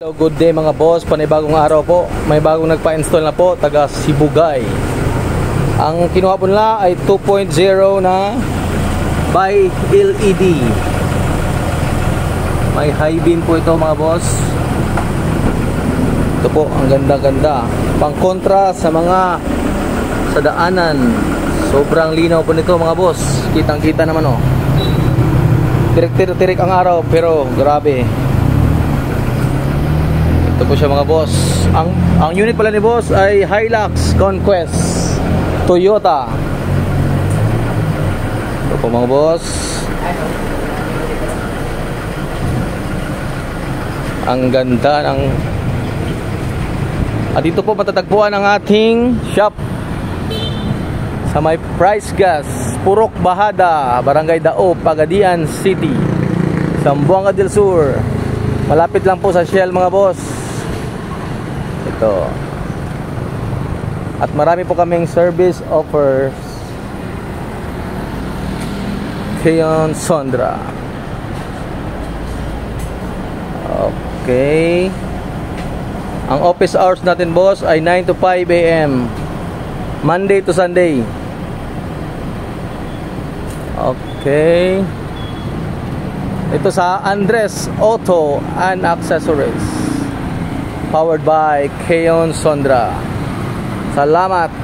Hello, good day mga boss, panibagong araw po. May bagong nagpa-install na po, taga Sibugay. Ang kinuha po nila ay 2.0 na by LED. May high beam po ito mga boss. Ito po, ang ganda-ganda. Pang kontra sa mga sa daanan. Sobrang linaw po nito mga boss. Kitang-kita naman oh. Tirik-tirik ang araw pero grabe. Ito po siya mga boss. Ang unit pala ni boss ay Hilux Conquest Toyota. Ito po mga boss. Ang ganda ng dito po matatagpuan ang ating shop sa may Price Gas, Purok Bahada, Barangay Dao, Pagadian City, Zamboanga del Sur. Malapit lang po sa Shell mga boss. Ito. At marami po kaming service offers. Keon Sondra. Okay. Ang office hours natin boss ay 9 to 5 AM Monday to Sunday. Okay. Ito sa Andres Auto and Accessories, powered by Keon Sondra. Salamat.